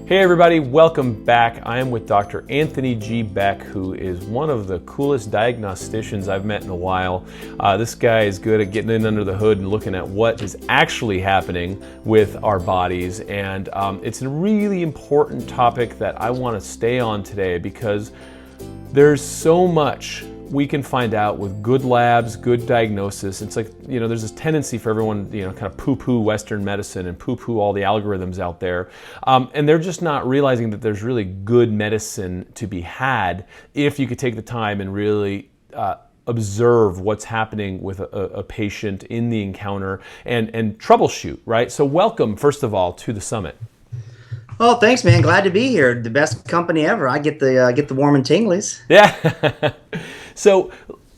Hey everybody, welcome back. I am with Dr. Anthony G. Beck, who is one of the coolest diagnosticians I've met in a while. This guy is good at getting in under the hood and looking at what is actually happening with our bodies. And it's a really important topic that I want to stay on today because there's so much we can find out with good labs, good diagnosis. It's like, there's this tendency for everyone, kind of poo-poo Western medicine and poo-poo all the algorithms out there. And they're just not realizing that there's really good medicine to be had if you could take the time and really observe what's happening with a patient in the encounter and troubleshoot, right? So welcome, first of all, to the summit. Oh, thanks, man. Glad to be here. The best company ever. I get the warm and tinglies. Yeah. So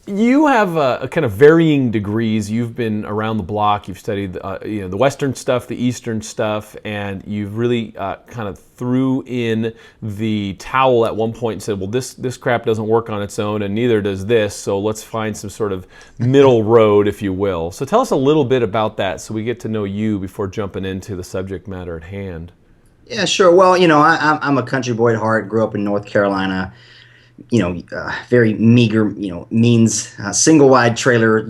you have a kind of varying degrees. You've been around the block. You've studied the Western stuff, the Eastern stuff, and you've really kind of threw in the towel at one point and said, well, this crap doesn't work on its own, and neither does this, so let's find some sort of middle road, if you will. So tell us a little bit about that so we get to know you before jumping into the subject matter at hand. Yeah, sure. Well, I'm a country boy at heart. Grew up in North Carolina. Very meager, means single wide trailer.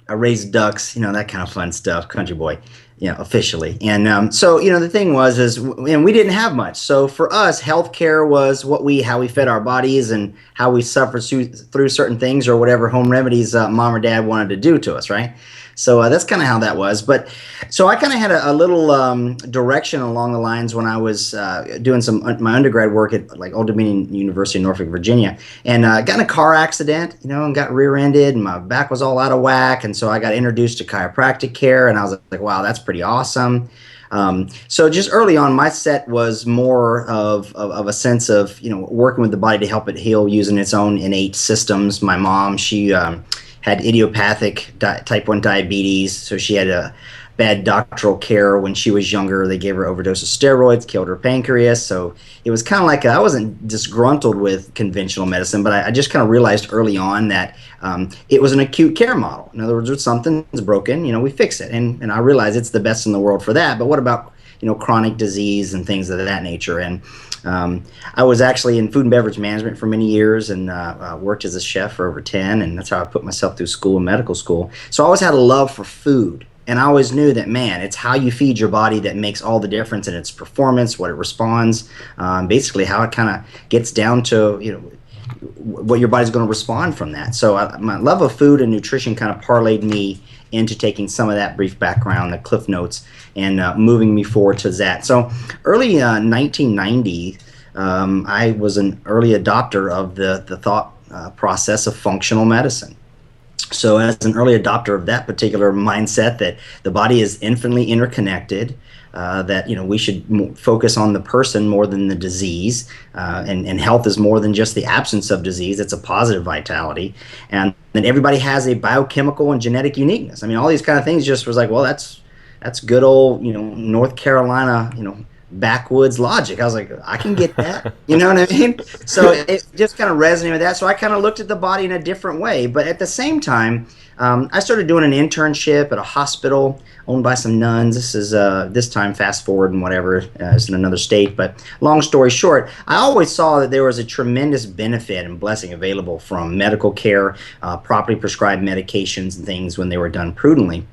I raised ducks. That kind of fun stuff. Country boy, officially. And so the thing was we didn't have much. So for us, healthcare was how we fed our bodies and how we suffered through certain things or whatever home remedies mom or dad wanted to do to us, right? So that's kind of how that was. But so I kind of had a little direction along the lines when I was doing my undergrad work at Old Dominion University in Norfolk, Virginia, and got in a car accident, and got rear-ended, and my back was all out of whack, and so I got introduced to chiropractic care, and I was like, wow, that's pretty awesome. So just early on, my set was more of a sense of working with the body to help it heal using its own innate systems. My mom, she had idiopathic type 1 diabetes, so she had a bad doctoral care when she was younger. They gave her an overdose of steroids, killed her pancreas. So it was kind of like I wasn't disgruntled with conventional medicine, but I just kind of realized early on that it was an acute care model. In other words, when something's broken, we fix it. And I realize it's the best in the world for that. But what about chronic disease and things of that nature? And I was actually in food and beverage management for many years and worked as a chef for over 10, and that's how I put myself through school and medical school. So I always had a love for food, and I always knew that, man, it's how you feed your body that makes all the difference in its performance, what it responds, basically how it kind of gets down to, what your body's going to respond from that. So my love of food and nutrition kind of parlayed me into taking some of that brief background, the Cliff Notes, and moving me forward to that. So early 1990, I was an early adopter of the thought process of functional medicine. So as an early adopter of that particular mindset that the body is infinitely interconnected, that we should focus on the person more than the disease, and health is more than just the absence of disease. It's a positive vitality, and then everybody has a biochemical and genetic uniqueness. I mean, all these kind of things just was like, well, that's good old North Carolina backwoods logic. I was like, I can get that. You know what I mean? So it just kind of resonated with that. So I kind of looked at the body in a different way. But at the same time, I started doing an internship at a hospital owned by some nuns. This is this time fast forward and whatever, it's in another state. But long story short, I always saw that there was a tremendous benefit and blessing available from medical care, properly prescribed medications and things when they were done prudently.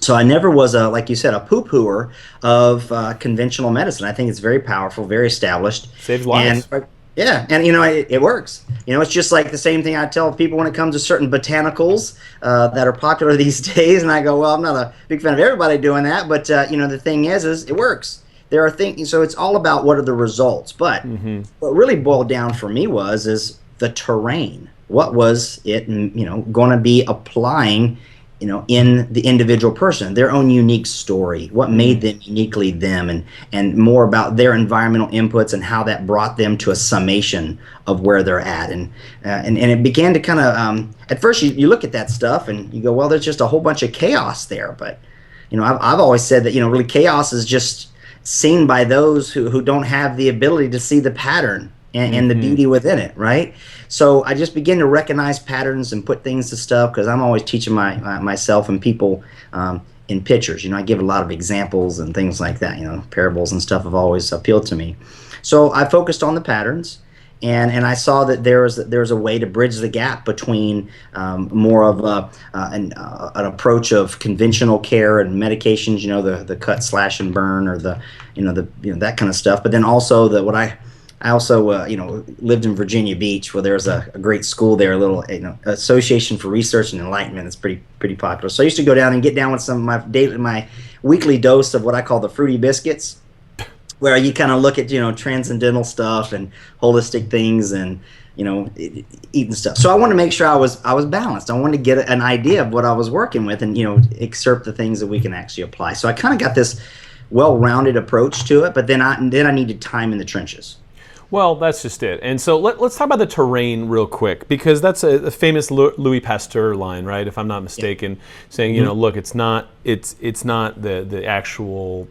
So I never was like you said, a poo-pooer of conventional medicine. I think it's very powerful, very established. Saves lives. And, yeah, and it works. It's just like the same thing I tell people when it comes to certain botanicals that are popular these days. And I go, well, I'm not a big fan of everybody doing that, but the thing is it works. There are things, so it's all about what are the results. But what really boiled down for me is the terrain. What was it, going to be applying in the individual person, their own unique story, what made them uniquely them, and more about their environmental inputs and how that brought them to a summation of where they're at. And it began to kind of, at first you look at that stuff and you go, well, there's just a whole bunch of chaos there. But, I've always said that, really chaos is just seen by those who don't have the ability to see the pattern and the beauty within it, right? So I just begin to recognize patterns and put things to stuff because I'm always teaching myself and people in pictures. I give a lot of examples and things like that. Parables and stuff have always appealed to me. So I focused on the patterns. And I saw that there's a way to bridge the gap between more of an approach of conventional care and medications, the cut, slash, and burn, or that kind of stuff. But then also I also lived in Virginia Beach, where there's a great school there, a little Association for Research and Enlightenment. It's pretty popular. So I used to go down and get down with some of my weekly dose of what I call the fruity biscuits, where you kind of look at transcendental stuff and holistic things and eating stuff. So I wanted to make sure I was balanced. I wanted to get an idea of what I was working with and excerpt the things that we can actually apply. So I kind of got this well-rounded approach to it, but then I needed time in the trenches. Well, that's just it. And so let's talk about the terrain real quick, because that's a famous Louis Pasteur line, right? If I'm not mistaken, saying, look, it's not the actual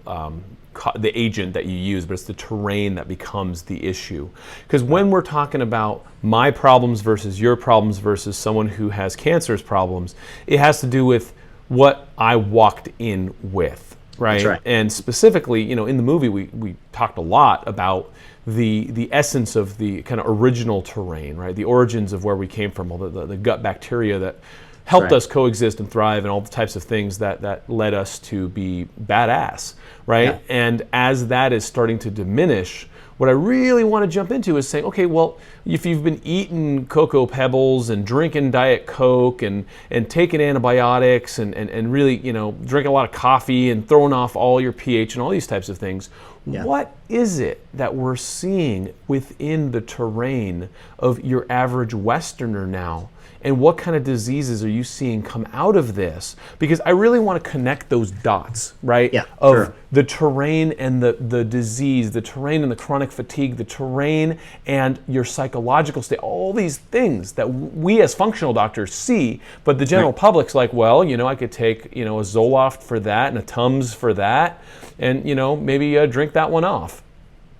the agent that you use, but it's the terrain that becomes the issue. Because when we're talking about my problems versus your problems versus someone who has cancerous problems, it has to do with what I walked in with, right? That's right. And specifically, in the movie, we talked a lot about the essence of the kind of original terrain, right? The origins of where we came from, all the gut bacteria that helped us coexist and thrive, and all the types of things that led us to be badass, right? Yeah. And as that is starting to diminish, what I really want to jump into is saying, okay, well, if you've been eating Cocoa Pebbles and drinking Diet Coke and taking antibiotics and really, drinking a lot of coffee and throwing off all your pH and all these types of things, what is it that we're seeing within the terrain of your average Westerner now? And what kind of diseases are you seeing come out of this? Because I really want to connect those dots, right? Yeah, of the terrain and the disease, the terrain and the chronic fatigue, the terrain and your psychological state, all these things that we as functional doctors see, but the general public's like, well, I could take, a Zoloft for that and a Tums for that, and, maybe drink that one off.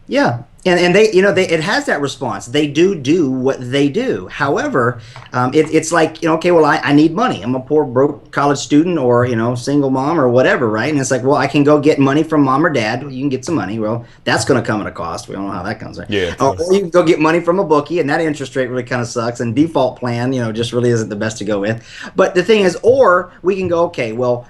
Yeah. And they, it has that response. They do what they do. However, it's like, okay, well, I need money. I'm a poor, broke college student or, single mom or whatever, right? And it's like, well, I can go get money from mom or dad. You can get some money. Well, that's going to come at a cost. We don't know how that comes, right? Yeah. Or you can go get money from a bookie, and that interest rate really kind of sucks. And default plan, just really isn't the best to go with. But the thing is, or we can go, okay, well,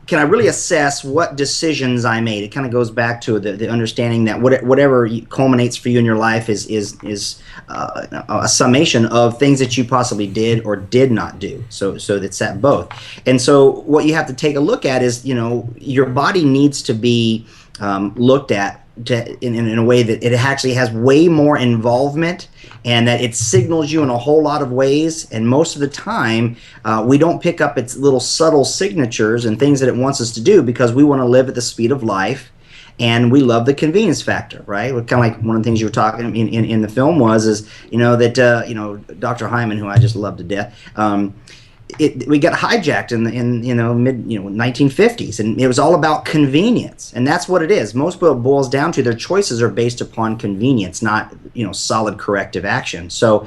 can I really assess what decisions I made? It kind of goes back to the understanding that whatever culminates for you in your life is a summation of things that you possibly did or did not do. So that's that both. And so what you have to take a look at is, your body needs to be looked at in a way that it actually has way more involvement, and that it signals you in a whole lot of ways. And most of the time, we don't pick up its little subtle signatures and things that it wants us to do, because we want to live at the speed of life, and we love the convenience factor, right? Kind of like one of the things you were talking in the film is that Dr. Hyman, who I just love to death. We got hijacked in mid 1950s, and it was all about convenience, and that's what it is. Most what it boils down to, their choices are based upon convenience, not solid corrective action. So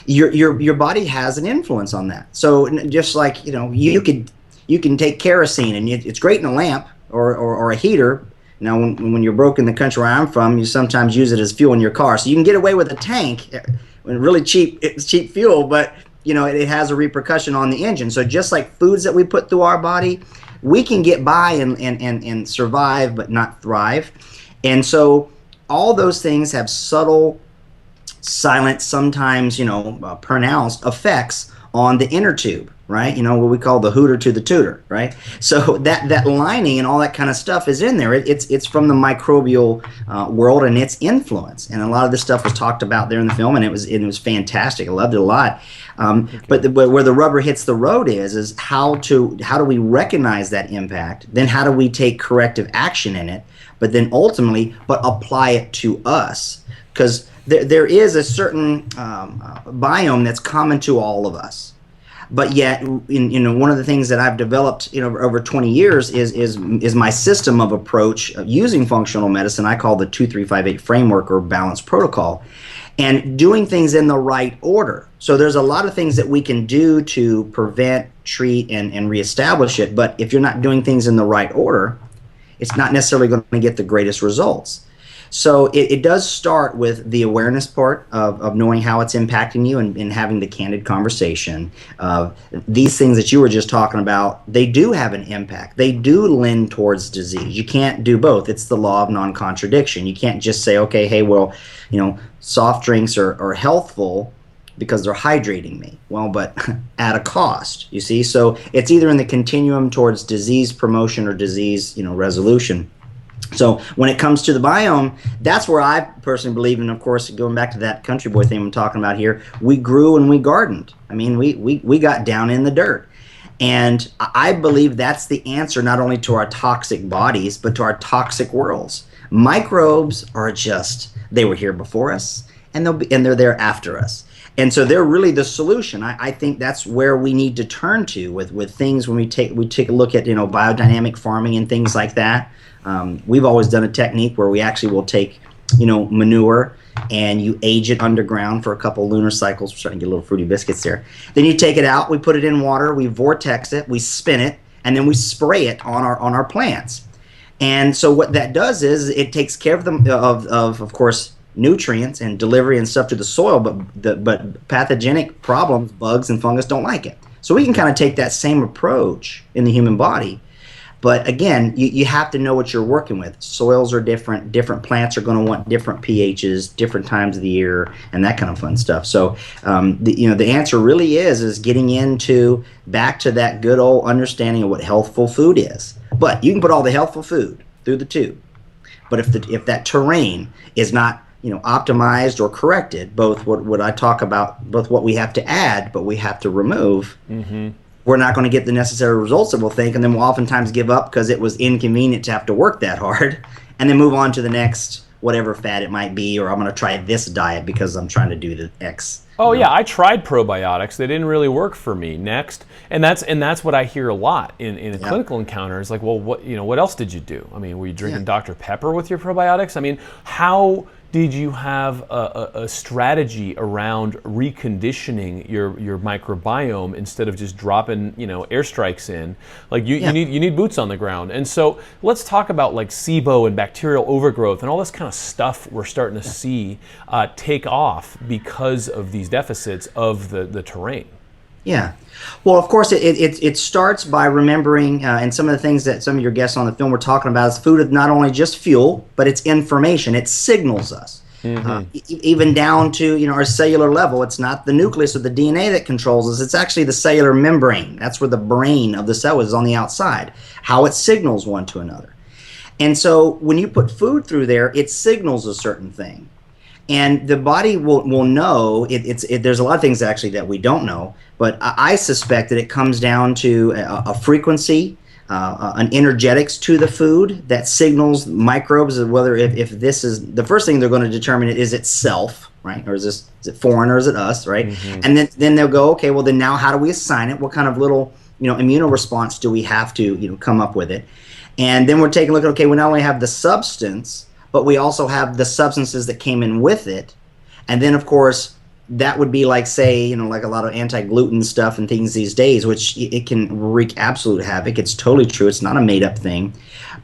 your body has an influence on that. So just like you can take kerosene, and it's great in a lamp or a heater. Now when you're broke in the country where I'm from, you sometimes use it as fuel in your car, so you can get away with a tank when really cheap. It's cheap fuel, but it has a repercussion on the engine. So just like foods that we put through our body, we can get by and survive, but not thrive. And so all those things have subtle, silent, sometimes, pronounced effects on the inner tube, right? What we call the hooter to the tutor, right? So that lining and all that kind of stuff is in there. It's from the microbial world and its influence. And a lot of this stuff was talked about there in the film, and it was fantastic. I loved it a lot. But where the rubber hits the road is how do we recognize that impact? Then how do we take corrective action in it? But then ultimately, apply it to us, because there is a certain biome that's common to all of us. But yet, one of the things that I've developed over 20 years is my system of approach of using functional medicine. I call the 2-3-5-8 framework, or balanced protocol, and doing things in the right order. So there's a lot of things that we can do to prevent, treat, and reestablish it. But if you're not doing things in the right order, it's not necessarily going to get the greatest results. So it does start with the awareness part of knowing how it's impacting you, and having the candid conversation of these things that you were just talking about. They do have an impact. They do lend towards disease. You can't do both. It's the law of non-contradiction. You can't just say, okay, hey, well, soft drinks are healthful because they're hydrating me. Well, but at a cost, you see? So it's either in the continuum towards disease promotion or disease, resolution. So when it comes to the biome, that's where I personally believe, and of course, going back to that country boy thing I'm talking about here, we grew and we gardened. I mean, we got down in the dirt. And I believe that's the answer not only to our toxic bodies, but to our toxic worlds. Microbes are they were here before us, and they're there after us. And so they're really the solution. I think that's where we need to turn to with things when we take a look at biodynamic farming and things like that. We've always done a technique where we actually will take manure and you age it underground for a couple lunar cycles. We're starting to get little fruity biscuits there. Then you take it out, we put it in water, we vortex it, we spin it, and then we spray it on our plants. And so what that does is it takes care of them of course, nutrients and delivery and stuff to the soil, but pathogenic problems, bugs and fungus, don't like it. So we can kind of take that same approach in the human body. But again, you have to know what you're working with. Soils are different. Different plants are going to want different pHs, different times of the year, and that kind of fun stuff. So the answer really is getting back to that good old understanding of what healthful food is. But you can put all the healthful food through the tube. But if that terrain is not optimized or corrected, both what I talk about, both what we have to add, but we have to remove, we're not going to get the necessary results that we'll think, and then we'll oftentimes give up because it was inconvenient to have to work that hard, and then move on to the next whatever fad it might be, or I'm going to try this diet because I'm trying to do the X. Oh yeah, I tried probiotics. They didn't really work for me. Next, and that's what I hear a lot in clinical encounters. Like, well, what else did you do? I mean, were you drinking Dr. Pepper with your probiotics? I mean, how did you have a strategy around reconditioning your microbiome instead of just dropping airstrikes in? Like you need boots on the ground. And so let's talk about like SIBO and bacterial overgrowth and all this kind of stuff we're starting to see take off because of these deficits of the terrain. Yeah. Well, of course, it starts by remembering, and some of the things that some of your guests on the film were talking about is food is not only just fuel, but it's information. It signals us. Even down to our cellular level. It's not the nucleus or the DNA that controls us. It's actually the cellular membrane. That's where the brain of the cell is, on the outside, how it signals one to another. And so when you put food through there, it signals a certain thing. And the body will know, there's a lot of things actually that we don't know, but I suspect that it comes down to a frequency, an energetics to the food that signals microbes, whether if this is, the first thing they're going to determine is it self, right? Or is it foreign, or is it us, right? And then they'll go, okay, well then now how do we assign it? What kind of little, immunoresponse do we have to, come up with it? And then we're taking a look at, okay, we not only have the substance, but we also have the substances that came in with it. And then, of course, that would be like, say, like a lot of anti-gluten stuff and things these days, which it can wreak absolute havoc. It's totally true. It's not a made-up thing.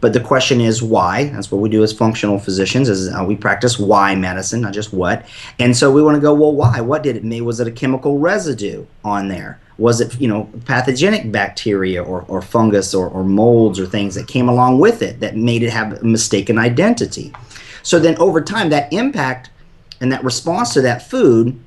But the question is why. That's what we do as functional physicians, is we practice why medicine, not just what. And so we want to go, well, why? What did it mean? Was it a chemical residue on there? Was it, pathogenic bacteria or fungus or molds or things that came along with it that made it have a mistaken identity? So then over time, that impact and that response to that food,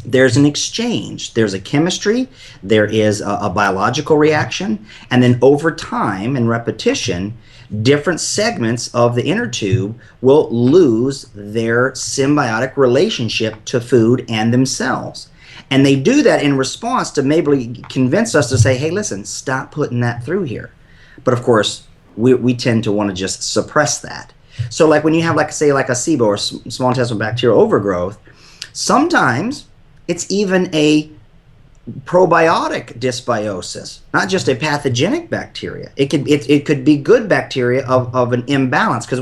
there's an exchange. There's a chemistry, there is a biological reaction, and then over time and repetition, different segments of the inner tube will lose their symbiotic relationship to food and themselves. And they do that in response to maybe convince us to say, hey, listen, stop putting that through here. But of course, we tend to want to just suppress that. So like when you have, like, say, like a SIBO or small intestinal bacterial overgrowth, sometimes it's even a probiotic dysbiosis, not just a pathogenic bacteria. It could be good bacteria of an imbalance. Because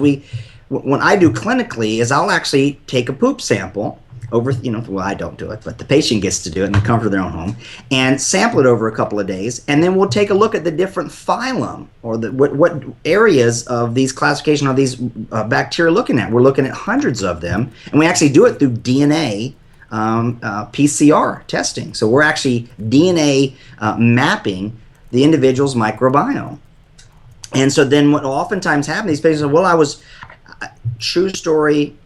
when I do clinically is I'll actually take a poop sample over, well, I don't do it, but the patient gets to do it in the comfort of their own home, and sample it over a couple of days, and then we'll take a look at the different phylum, or what areas of these classification of these bacteria looking at. We're looking at hundreds of them, and we actually do it through DNA PCR testing. So we're actually DNA mapping the individual's microbiome. And so then what will oftentimes happen, these patients say, well, true story,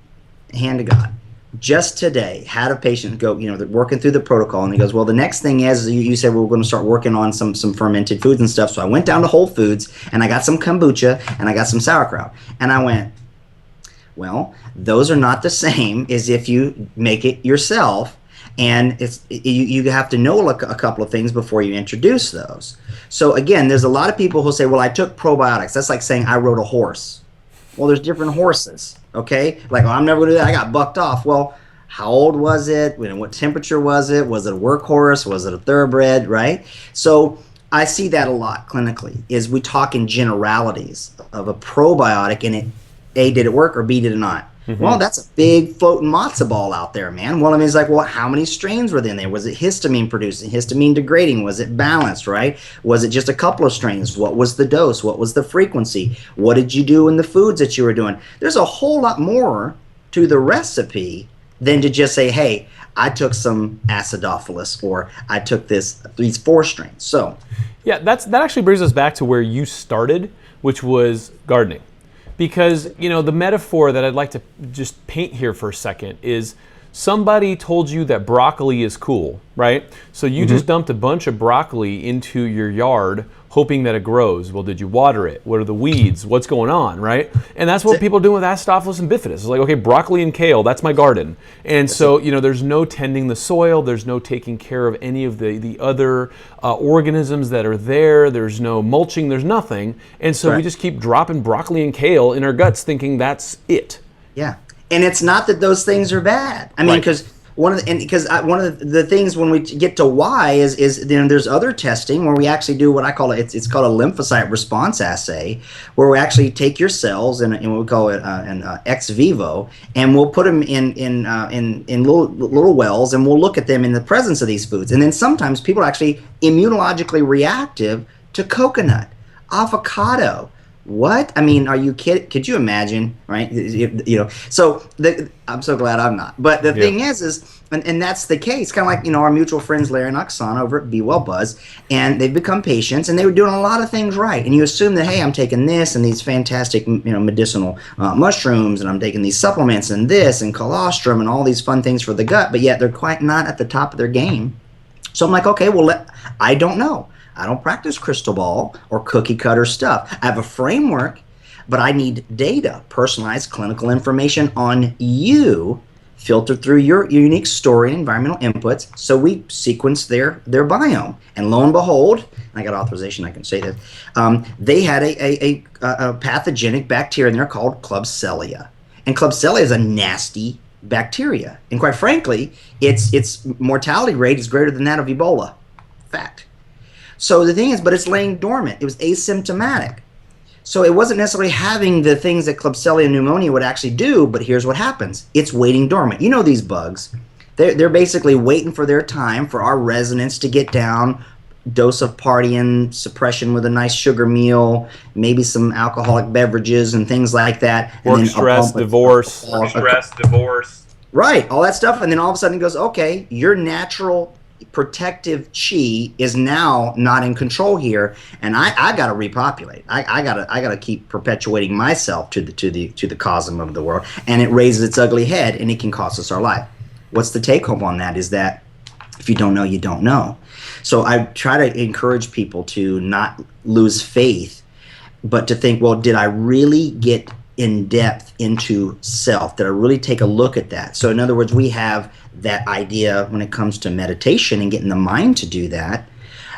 hand to God. Just today, had a patient go, they're working through the protocol, and he goes, well, the next thing is, you said we're going to start working on some fermented foods and stuff. So I went down to Whole Foods, and I got some kombucha, and I got some sauerkraut. And I went, well, those are not the same as if you make it yourself. And you have to know a couple of things before you introduce those. So again, there's a lot of people who say, well, I took probiotics. That's like saying I rode a horse. Well, there's different horses, okay? Like, I'm never going to do that. I got bucked off. Well, how old was it? What temperature was it? Was it a workhorse? Was it a thoroughbred, right? So I see that a lot clinically, is we talk in generalities of a probiotic, and A, did it work, or B, did it not? Mm-hmm. Well, that's a big floating matzo ball out there, man. Well, I mean, it's like, well, how many strains were in there? Was it histamine producing, histamine degrading? Was it balanced, right? Was it just a couple of strains? What was the dose? What was the frequency? What did you do in the foods that you were doing? There's a whole lot more to the recipe than to just say, hey, I took some acidophilus, or I took these 4 strains. So, yeah, that actually brings us back to where you started, which was gardening. Because, the metaphor that I'd like to just paint here for a second is somebody told you that broccoli is cool, right? So you just dumped a bunch of broccoli into your yard hoping that it grows. Well, did you water it? What are the weeds? What's going on, right? And that's what people are doing with acidophilus and bifidus. It's like, okay, broccoli and kale, that's my garden. And so, there's no tending the soil. There's no taking care of any of the other organisms that are there. There's no mulching. There's nothing. And so we just keep dropping broccoli and kale in our guts thinking that's it. Yeah. And it's not that those things are bad. I mean, because one of the things when we get to why is there's other testing where we actually do what I call it's called a lymphocyte response assay, where we actually take your cells and we call it an ex vivo, and we'll put them in little wells, and we'll look at them in the presence of these foods. And then sometimes people are actually immunologically reactive to coconut, avocado. What? I mean, are you kidding? Could you imagine, right? So I'm so glad I'm not. But the thing is and that's the case, kind of like, our mutual friends, Larry and Oksana over at Be Well Buzz, and they've become patients, and they were doing a lot of things right. And you assume that, hey, I'm taking this and these fantastic, medicinal mushrooms, and I'm taking these supplements and this and colostrum and all these fun things for the gut, but yet they're quite not at the top of their game. So I'm like, okay, well, I don't know. I don't practice crystal ball or cookie cutter stuff. I have a framework, but I need data, personalized clinical information on you, filtered through your unique story and environmental inputs. So we sequence their biome. And lo and behold, I got authorization, I can say this, they had a pathogenic bacteria in there called Klebsiella. And Klebsiella is a nasty bacteria. And quite frankly, its mortality rate is greater than that of Ebola. Fact. So the thing is, but it's laying dormant. It was asymptomatic. So it wasn't necessarily having the things that Klebsiella pneumonia would actually do, but here's what happens. It's waiting dormant. These bugs, they're basically waiting for their time for our residents to get down, dose of partying, suppression with a nice sugar meal, maybe some alcoholic beverages and things like that. Work stress, divorce. Right, all that stuff. And then all of a sudden it goes, okay, your natural protective chi is now not in control here, and I got to repopulate. I got to keep perpetuating myself to the cosm of the world, and it raises its ugly head, and it can cost us our life. What's the take home on that is that if you don't know, you don't know. So I try to encourage people to not lose faith, but to think, well, did I really get in depth into self? Did I really take a look at that? So in other words, we have that idea when it comes to meditation and getting the mind to do that.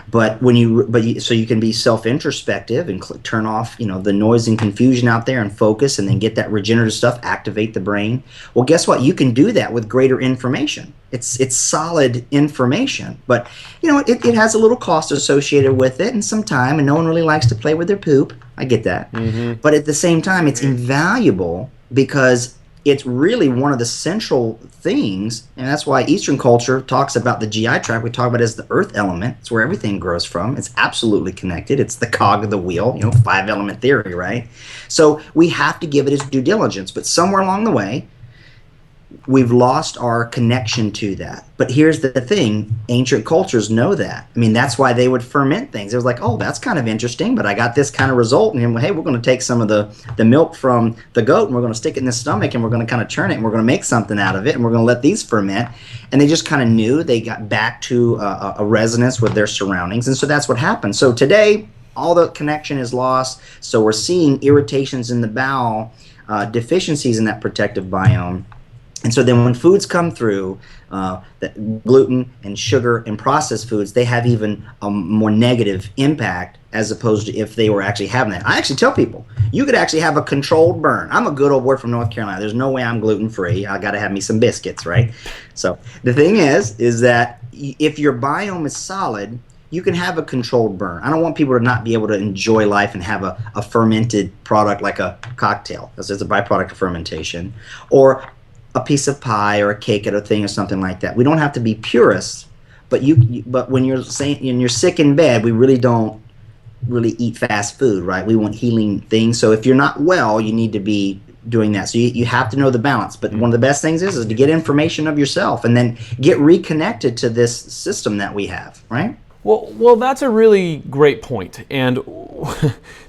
But so you can be self-introspective and turn off, the noise and confusion out there and focus, and then get that regenerative stuff, activate the brain. Well, guess what? You can do that with greater information. It's solid information, but it has a little cost associated with it and some time, and no one really likes to play with their poop. I get that. Mm-hmm. But at the same time, it's invaluable because it's really one of the central things, and that's why Eastern culture talks about the GI tract. We talk about it as the earth element. It's where everything grows from. It's absolutely connected. It's the cog of the wheel, 5-element theory, right? So we have to give it its due diligence, but somewhere along the way, we've lost our connection to that. But here's the thing, ancient cultures know that. I mean, that's why they would ferment things. It was like, oh, that's kind of interesting, but I got this kind of result. And hey, we're going to take some of the milk from the goat and we're going to stick it in the stomach and we're going to kind of churn it and we're going to make something out of it and we're going to let these ferment. And they just kind of knew. They got back to a resonance with their surroundings. And so that's what happened. So today, all the connection is lost. So we're seeing irritations in the bowel, deficiencies in that protective biome. And so then when foods come through, gluten and sugar and processed foods, they have even a more negative impact as opposed to if they were actually having that. I actually tell people, you could actually have a controlled burn. I'm a good old boy from North Carolina. There's no way I'm gluten-free. I got to have me some biscuits, right? So the thing is that if your biome is solid, you can have a controlled burn. I don't want people to not be able to enjoy life and have a fermented product like a cocktail, because it's a byproduct of fermentation, or a piece of pie or a cake at a thing or something like that. We don't have to be purists, but but when you're sick in bed, we really don't eat fast food, right? We want healing things. So if you're not well, you need to be doing that. So you have to know the balance. But one of the best things is to get information of yourself and then get reconnected to this system that we have, right? Well, that's a really great point. And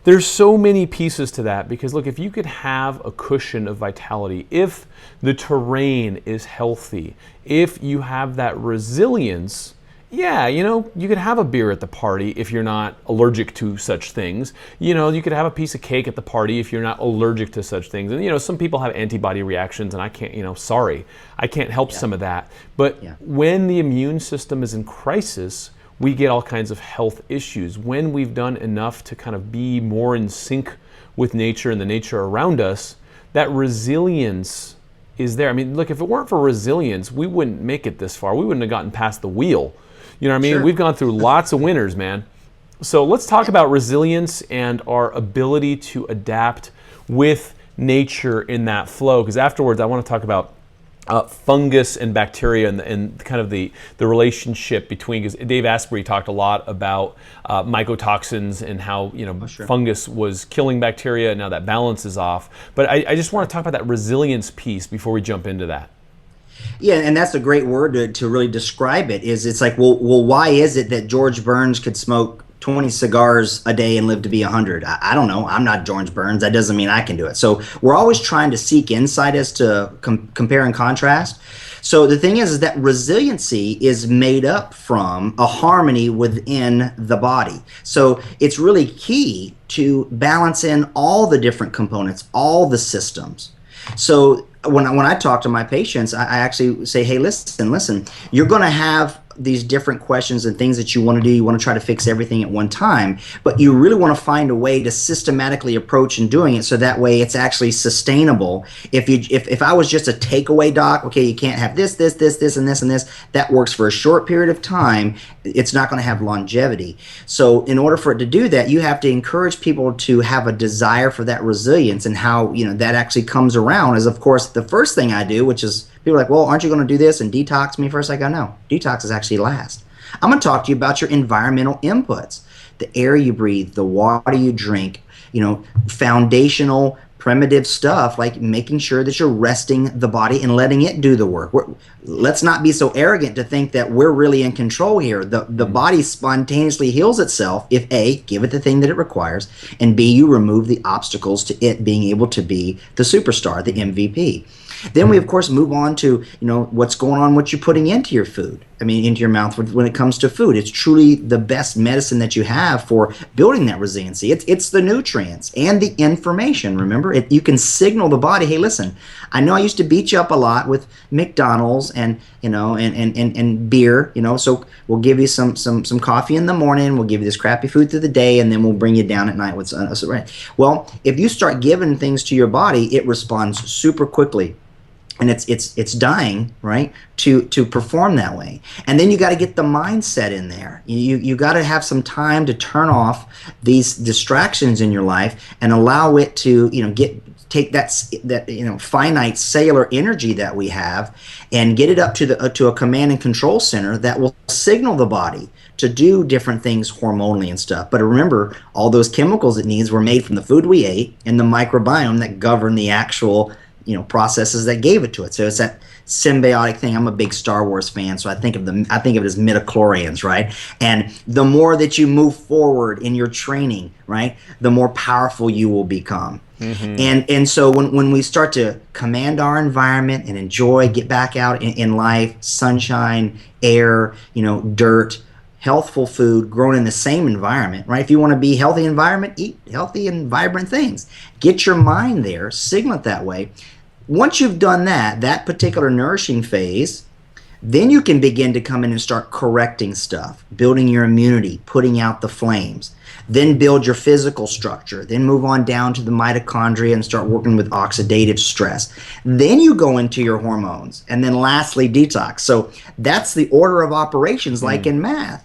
there's so many pieces to that because, look, if you could have a cushion of vitality, if the terrain is healthy, if you have that resilience, yeah, you could have a beer at the party if you're not allergic to such things. You could have a piece of cake at the party if you're not allergic to such things. And, some people have antibody reactions and I can't, sorry, I can't help some of that. But when the immune system is in crisis, we get all kinds of health issues. When we've done enough to kind of be more in sync with nature and the nature around us, that resilience is there. I mean, look, if it weren't for resilience, we wouldn't make it this far. We wouldn't have gotten past the wheel. You know what I mean? Sure. We've gone through lots of winters, man. So let's talk about resilience and our ability to adapt with nature in that flow. Because afterwards, I want to talk about fungus and bacteria and kind of the relationship between, because Dave Asprey talked a lot about mycotoxins and how fungus was killing bacteria and now that balance is off. But I just want to talk about that resilience piece before we jump into that. Yeah, and that's a great word to really describe it. It's like, well, why is it that George Burns could smoke 20 cigars a day and live to be 100? I don't know. I'm not George Burns. That doesn't mean I can do it. So we're always trying to seek insight as to compare and contrast. So the thing is that resiliency is made up from a harmony within the body. So it's really key to balance in all the different components, all the systems. So when I talk to my patients, I actually say, hey, listen, you're going to have these different questions and things that you want to do. You want to try to fix everything at one time, but you really want to find a way to systematically approach and doing it so that way it's actually sustainable. If I was just a takeaway doc, okay, you can't have this, and this, and this, that works for a short period of time. It's not going to have longevity. So in order for it to do that, you have to encourage people to have a desire for that resilience, and how that actually comes around is, of course, the first thing I do, which is people are like, well, aren't you going to do this and detox me first? I go, no, detox is actually last. I'm going to talk to you about your environmental inputs, the air you breathe, the water you drink, foundational primitive stuff like making sure that you're resting the body and letting it do the work. Let's not be so arrogant to think that we're really in control here. The body spontaneously heals itself if A, give it the thing that it requires, and B, you remove the obstacles to it being able to be the superstar, the MVP. Then we, of course, move on to, what's going on, what you're putting into your food. Into your mouth when it comes to food. It's truly the best medicine that you have for building that resiliency. It's the nutrients and the information. Remember, you can signal the body, hey, listen, I know I used to beat you up a lot with McDonald's and beer, so we'll give you some coffee in the morning, we'll give you this crappy food through the day, and then we'll bring you down at night with right. Well, if you start giving things to your body, it responds super quickly. And it's dying, right, to perform that way. And then you got to get the mindset in there. You got to have some time to turn off these distractions in your life and allow it to, take that finite cellular energy that we have and get it up to a command and control center that will signal the body to do different things hormonally and stuff. But remember, all those chemicals it needs were made from the food we ate and the microbiome that govern the actual processes that gave it to it. So it's that symbiotic thing. I'm a big Star Wars fan, so I think of it as midichlorians, right? And the more that you move forward in your training, right, the more powerful you will become. And so when we start to command our environment and enjoy, get back out in life, sunshine, air, dirt, healthful food grown in the same environment, right? If you want to be healthy environment, eat healthy and vibrant things. Get your mind there, signal it that way. Once you've done that particular nourishing phase, then you can begin to come in and start correcting stuff, building your immunity, putting out the flames. Then build your physical structure. Then move on down to the mitochondria and start working with oxidative stress. Then you go into your hormones. And then lastly, detox. So that's the order of operations like in math.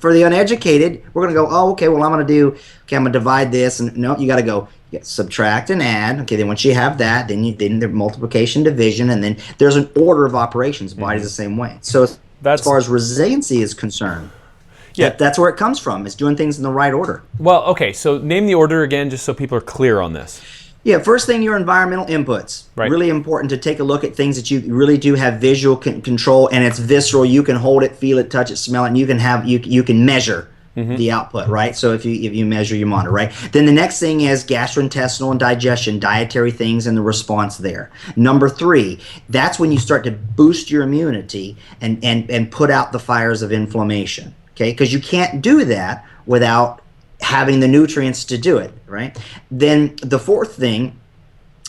For the uneducated, we're going to go, oh, okay, well, I'm going to divide this. And no, you got to go subtract and add. Okay, then once you have that, then the multiplication, division, and then there's an order of operations. Body's the same way. So as far as resiliency is concerned, that's where it comes from, is doing things in the right order. Well, okay, so name the order again, just so people are clear on this. Yeah, first thing, your environmental inputs. Right. Really important to take a look at things that you really do have visual control, and it's visceral. You can hold it, feel it, touch it, smell it, and you can measure the output, right? So if you measure, you monitor, right? Then the next thing is gastrointestinal and digestion, dietary things, and the response there. Number 3, that's when you start to boost your immunity and put out the fires of inflammation, okay? Because you can't do that without having the nutrients to do it, right? Then the fourth thing,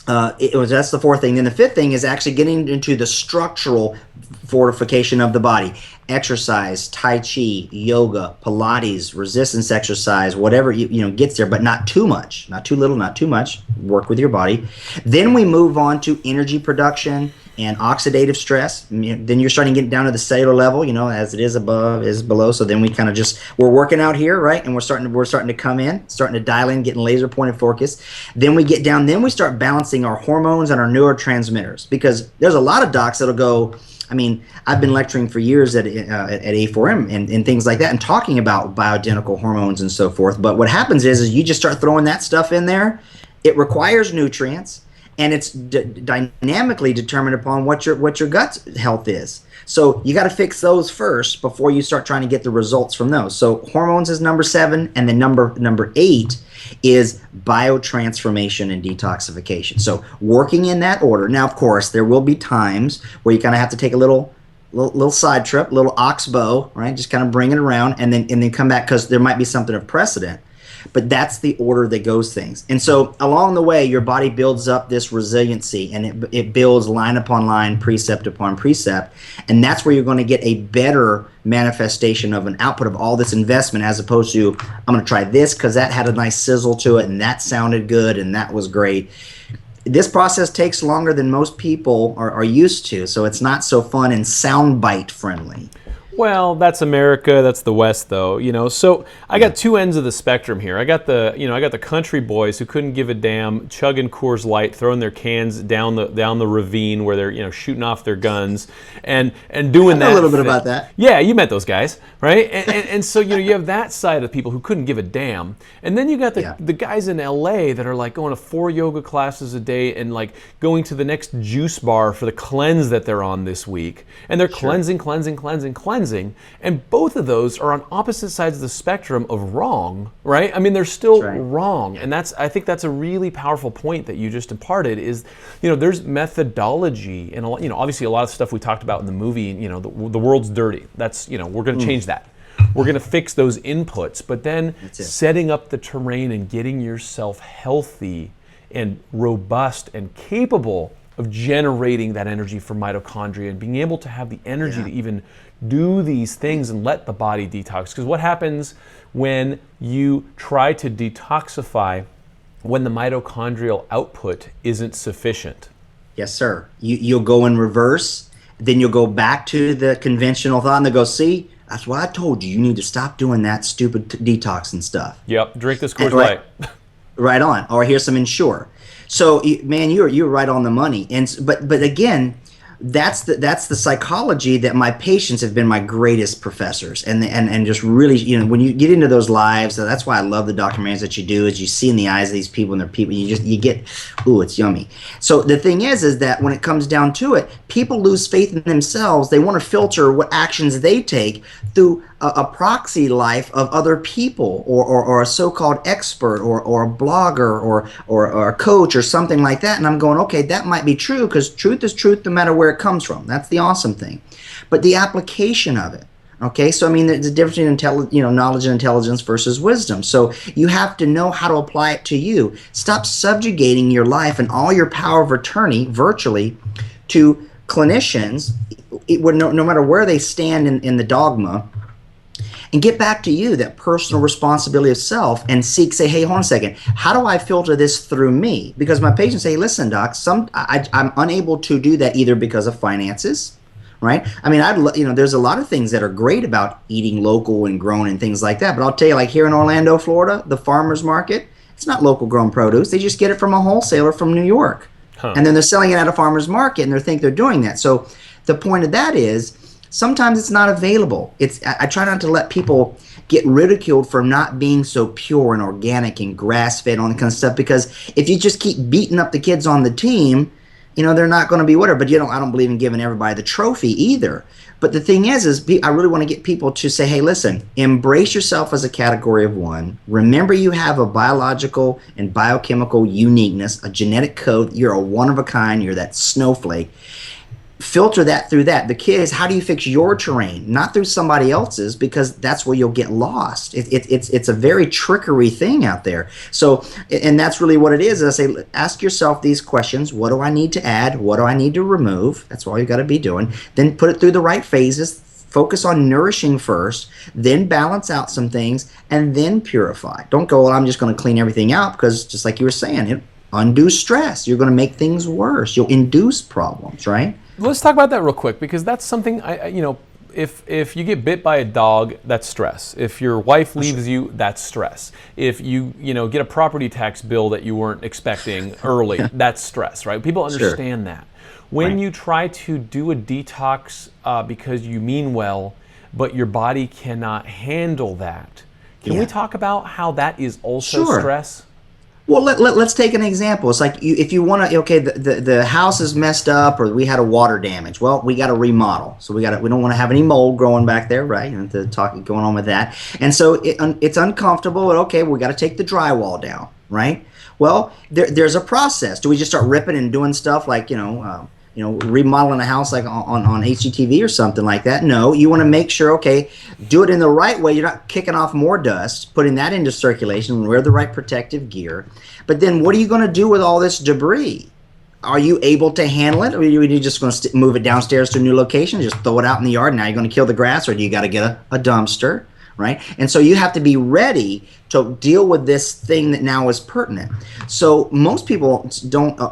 that's the fourth thing. Then the fifth thing is actually getting into the structural fortification of the body. Exercise, Tai Chi, yoga, Pilates, resistance exercise, whatever gets there, but not too much, not too little, not too much. Work with your body. Then we move on to energy production and oxidative stress. Then you're starting to get down to the cellular level, as it is above is below. So then we kind of we're working out here, right? And we're starting to come in, starting to dial in, getting laser pointed focus. Then we get down, then we start balancing our hormones and our neurotransmitters, because there's a lot of docs that'll go, I've been lecturing for years at A4M and things like that and talking about bioidentical hormones and so forth. But what happens is you just start throwing that stuff in there. It requires nutrients, and it's dynamically determined upon what your gut health is. So you got to fix those first before you start trying to get the results from those. So hormones is number 7, and then number 8 is biotransformation and detoxification. So working in that order. Now, of course, there will be times where you kind of have to take a little side trip, little oxbow, right? Just kind of bring it around and then come back, because there might be something of precedent. But that's the order that goes things. And so along the way, your body builds up this resiliency, and it builds line upon line, precept upon precept. And that's where you're going to get a better manifestation of an output of all this investment, as opposed to, I'm going to try this because that had a nice sizzle to it and that sounded good and that was great. This process takes longer than most people are used to, so it's not so fun and soundbite friendly. Well, that's America. That's the West, though. So I got two ends of the spectrum here. I got the country boys who couldn't give a damn, chugging Coors Light, throwing their cans down the ravine where they're shooting off their guns and doing that. A little bit about that. Yeah, you met those guys, right? And so you have that side of people who couldn't give a damn, and then you got the guys in LA that are like going to 4 yoga classes a day and like going to the next juice bar for the cleanse that they're on this week, and they're cleansing. And both of those are on opposite sides of the spectrum of wrong, right? They're still wrong. And I think that's a really powerful point that you just imparted is, there's methodology and obviously a lot of stuff we talked about in the movie, the world's dirty. That's, we're going to change that. We're going to fix those inputs, but then setting up the terrain and getting yourself healthy and robust and capable of generating that energy from mitochondria and being able to have the energy to even do these things and let the body detox. Because what happens when you try to detoxify when the mitochondrial output isn't sufficient? Yes, sir. You'll go in reverse, then you'll go back to the conventional thought and they'll go, see, that's why I told you need to stop doing that stupid detox and stuff. Yep, drink this Coors Light. Right on. Or here's some Ensure. So, man, you're right on the money. But again, that's the psychology that my patients have been my greatest professors, and just really, when you get into those lives, that's why I love the documentaries that you do, is you see in the eyes of these people, and they're people, you get, ooh, it's yummy. So the thing is that when it comes down to it, people lose faith in themselves. They want to filter what actions they take through a proxy life of other people, or a so-called expert, or a blogger, or a coach, or something like that. And I'm going, okay, that might be true, because truth is truth no matter where it comes from. That's the awesome thing. But the application of it, okay? So, I mean, there's a difference in knowledge and intelligence versus wisdom. So you have to know how to apply it to you. Stop subjugating your life and all your power of attorney virtually to clinicians, no matter where they stand in the dogma, and get back to you, that personal responsibility of self, and say, hey, hold on a second, how do I filter this through me? Because my patients say, listen, doc, I'm unable to do that either because of finances, right? I mean, there's a lot of things that are great about eating local and grown and things like that, but I'll tell you, like here in Orlando, Florida, the farmer's market, it's not local grown produce. They just get it from a wholesaler from New York. And then they're selling it at a farmer's market, and they think they're doing that. So the point of that is, sometimes it's not available. I try not to let people get ridiculed for not being so pure and organic and grass-fed, all that kind of stuff, because if you just keep beating up the kids on the team, they're not going to be whatever. But I don't believe in giving everybody the trophy either. But the thing is I really want to get people to say, hey, listen, embrace yourself as a category of one. Remember, you have a biological and biochemical uniqueness, a genetic code. You're a one of a kind. You're that snowflake. Filter that through that. The key is, how do you fix your terrain, not through somebody else's, because that's where you'll get lost. It's a very trickery thing out there. So, and that's really what it is. I say, ask yourself these questions: what do I need to add? What do I need to remove? That's all you got to be doing. Then put it through the right phases. Focus on nourishing first, then balance out some things, and then purify. Don't go, well, I'm just going to clean everything out, because just like you were saying, undue stress. You're going to make things worse. You'll induce problems, right? Let's talk about that real quick, because that's something if you get bit by a dog, that's stress. If your wife leaves you, that's stress. If you get a property tax bill that you weren't expecting early, that's stress, right? People understand that. When you try to do a detox because you mean well, but your body cannot handle that, can we talk about how that is also stress? Well, let's take an example. It's like if you want to, okay, the house is messed up, or we had a water damage. Well, we got to remodel. So we don't want to have any mold growing back there, right? Going on with that. And so it's uncomfortable. But okay, we got to take the drywall down, right? Well, there's a process. Do we just start ripping and doing stuff like remodeling a house like on HGTV or something like that? No, you want to make sure, okay, do it in the right way. You're not kicking off more dust, putting that into circulation, wear the right protective gear. But then what are you going to do with all this debris? Are you able to handle it, or are you just going to move it downstairs to a new location, just throw it out in the yard, and now you're going to kill the grass, or do you got to get a dumpster, right? And so you have to be ready to deal with this thing that now is pertinent. So most people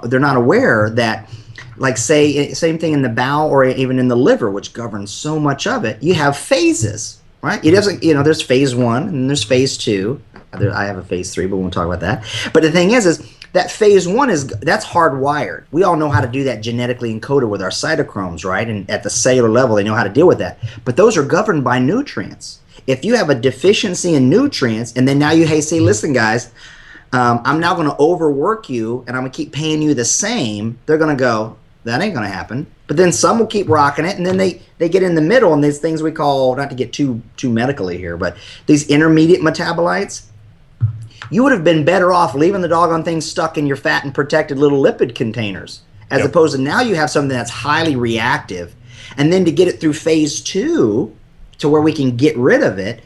they're not aware that, like, say, same thing in the bowel or even in the liver, which governs so much of it, you have phases, right? It doesn't, there's phase 1 and there's phase 2. I have a phase 3, but we won't talk about that. But the thing is that phase 1 that's hardwired. We all know how to do that genetically encoded with our cytochromes, right? And at the cellular level, they know how to deal with that. But those are governed by nutrients. If you have a deficiency in nutrients, and then now say, listen, guys, I'm now going to overwork you, and I'm going to keep paying you the same, they're going to go, that ain't going to happen. But then some will keep rocking it, and then they get in the middle, and these things we call, not to get too medically here, but these intermediate metabolites, you would have been better off leaving the doggone thing stuck in your fat and protected little lipid containers, as opposed to now you have something that's highly reactive. And then to get it through phase 2 to where we can get rid of it,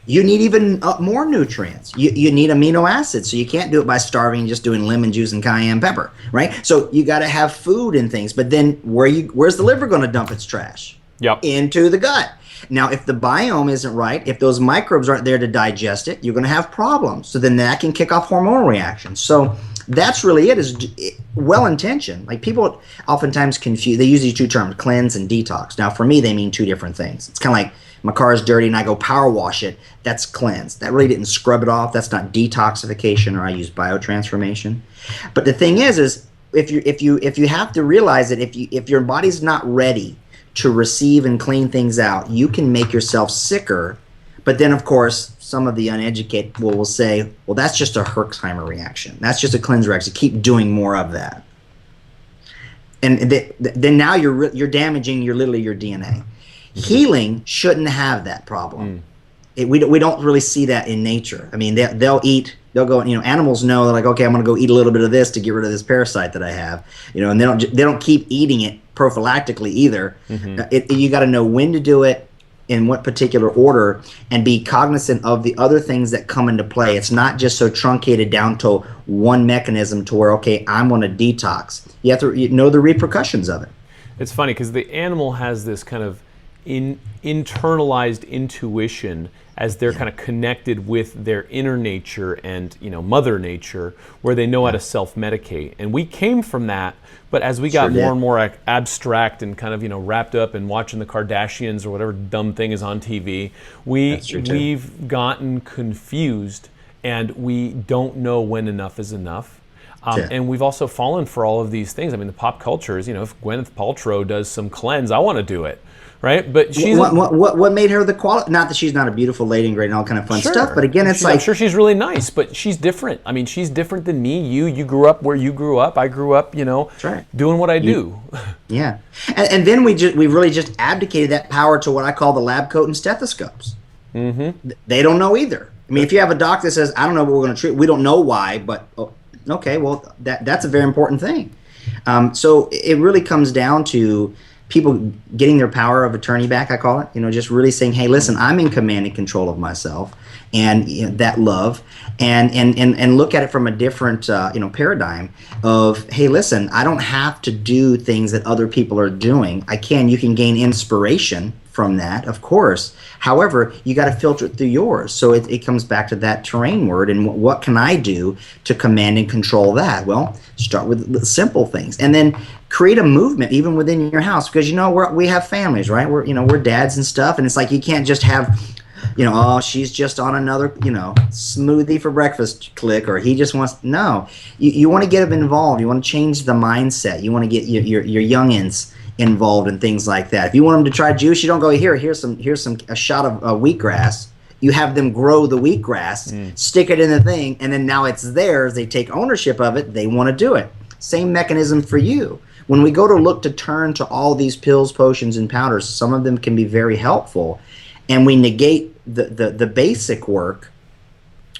you need even more nutrients. You need amino acids, so you can't do it by starving and just doing lemon juice and cayenne pepper, right? So you got to have food and things. But then where's the liver going to dump its trash? Into the gut. Now, if the biome isn't right, if those microbes aren't there to digest it, you're going to have problems. So then that can kick off hormonal reactions. So That's really it, is well-intentioned. Like, people oftentimes confuse, they use these two terms, cleanse and detox. Now, for me, they mean two different things. It's kind of like my car is dirty and I go power wash it. That's cleanse. That really didn't scrub it off. That's not detoxification, or I use biotransformation. But the thing is if you have to realize that if your body's not ready to receive and clean things out, you can make yourself sicker. But then, of course, some of the uneducated will say, well, that's just a Herxheimer reaction. That's just a cleanse reaction. Keep doing more of that. And then now you're damaging literally your DNA. Healing shouldn't have that problem. We don't really see that in nature. I mean, they'll go, animals know, they're like, okay, I'm going to go eat a little bit of this to get rid of this parasite that I have, and they don't keep eating it prophylactically either. You got to know when to do it, in what particular order, and be cognizant of the other things that come into play. It's not just so truncated down to one mechanism to where, okay, I'm going to detox. You have to know the repercussions of it. It's funny because the animal has this kind of internalized intuition as they're kind of connected with their inner nature and mother nature, where they know how to self-medicate. And we came from that, but as we got more and more abstract and kind of wrapped up in watching the Kardashians or whatever dumb thing is on TV, we've gotten confused, and we don't know when enough is enough. And we've also fallen for all of these things. I mean, the pop culture is, if Gwyneth Paltrow does some cleanse, I want to do it. Right, but she's what made her the quality? Not that she's not a beautiful lady and great and all kind of fun stuff, but again, it's I'm sure she's really nice, but she's different. I mean, she's different than me. You grew up where you grew up. I grew up, doing what I do. Yeah, and then we really just abdicated that power to what I call the lab coat and stethoscopes. They don't know either. I mean, if you have a doctor that says, I don't know what we're going to treat, we don't know why, but okay, well that's a very important thing. So it really comes down to people getting their power of attorney back, I call it, just really saying, hey, listen, I'm in command and control of myself, and that love, and look at it from a different, paradigm of, hey, listen, I don't have to do things that other people are doing. You can gain inspiration from that, of course. However, you got to filter it through yours. So it comes back to that terrain word, and what can I do to command and control that? Well, start with the simple things, and then create a movement even within your house, because we have families, right? We're dads and stuff, and it's like you can't just have, oh, she's just on another, smoothie for breakfast click, or he just wants. No, you want to get them involved. You want to change the mindset. You want to get your youngins involved in things like that. If you want them to try juice, you don't go, here's a shot of wheatgrass. You have them grow the wheatgrass, stick it in the thing, and then now it's theirs. They take ownership of it. They want to do it. Same mechanism for you. When we go to look to turn to all these pills, potions, and powders, some of them can be very helpful, and we negate the basic work,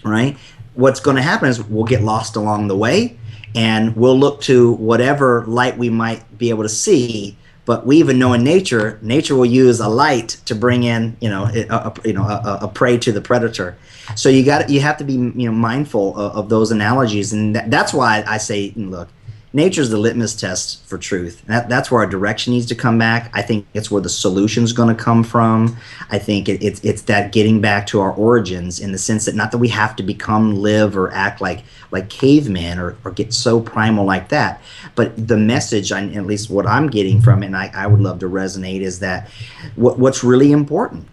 right? What's going to happen is we'll get lost along the way, and we'll look to whatever light we might be able to see. But we even know in nature will use a light to bring in, a prey to the predator. So you have to be, mindful of those analogies, and that's why I say, look, nature's the litmus test for truth. That's where our direction needs to come back. I think it's where the solution's going to come from. I think it's that getting back to our origins, in the sense that not that we have to live or act like cavemen or get so primal like that, but the message, at least what I'm getting from it, and I would love to resonate, is that what's really important.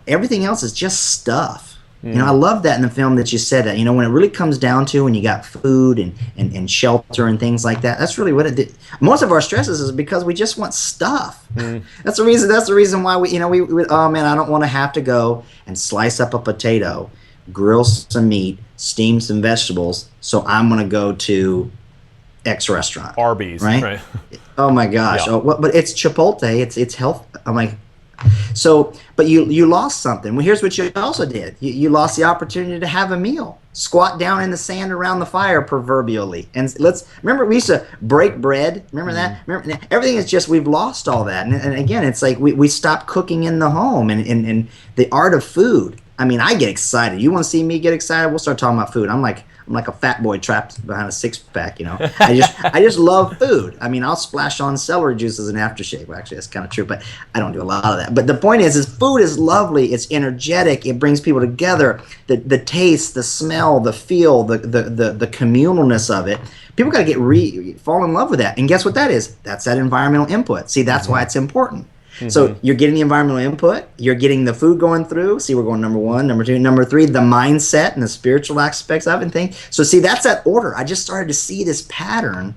Everything else is just stuff. I love that in the film that you said that, when it really comes down to, when you got food and shelter and things like that, that's really what it did. Most of our stresses is because we just want stuff. That's the reason why we oh man, I don't want to have to go and slice up a potato, grill some meat, steam some vegetables, so I'm going to go to X restaurant. Arby's, right? Oh my gosh. Yeah. But it's Chipotle, it's health. I'm like, so, but you lost something. Well, here's what you also did. You lost the opportunity to have a meal. Squat down in the sand around the fire, proverbially. And remember, we used to break bread. Remember that? Remember, everything is just, we've lost all that. And again, it's like we stopped cooking in the home and the art of food. I mean, I get excited. You want to see me get excited? We'll start talking about food. I'm like I'm like a fat boy trapped behind a six pack, you know. I just love food. I mean, I'll splash on celery juice as an aftershave. Well, actually, that's kind of true, but I don't do a lot of that. But the point is food is lovely. It's energetic. It brings people together. The taste, the smell, the feel, the communalness of it. People got to fall in love with that. And guess what that is? That's that environmental input. See, that's why it's important. So you're getting the environmental input, you're getting the food going through. See, we're going number 1, number 2, number 3, the mindset and the spiritual aspects of it and things. So see, that's that order. I just started to see this pattern,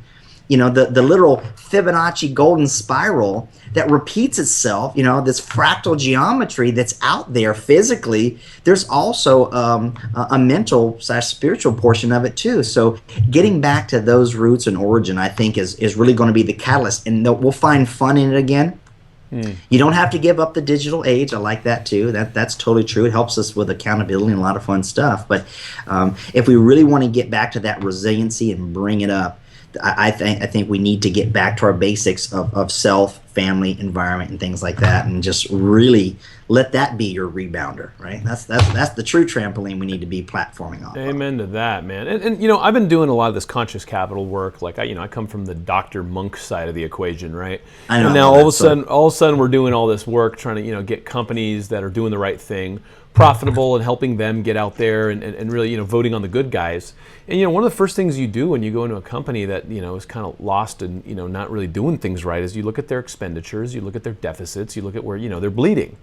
you know, the little Fibonacci golden spiral that repeats itself, you know, this fractal geometry that's out there physically. There's also a mental / spiritual portion of it too. So getting back to those roots and origin, I think is really going to be the catalyst, and we'll find fun in it again. You don't have to give up the digital age. I like that too. That's totally true. It helps us with accountability and a lot of fun stuff. But if we really want to get back to that resiliency and bring it up, I think we need to get back to our basics of self, family, environment, and things like that, and just really let that be your rebounder, right? That's the true trampoline we need to be platforming off. Amen to that, man. And you know, I've been doing a lot of this conscious capital work. Like I come from the Dr. Monk side of the equation, right? I know. And now all of a sudden we're doing all this work trying to, get companies that are doing the right thing profitable and helping them get out there and really, voting on the good guys. And, one of the first things you do when you go into a company that, is kind of lost and, not really doing things right is you look at their expenditures, you look at their deficits, you look at where, they're bleeding.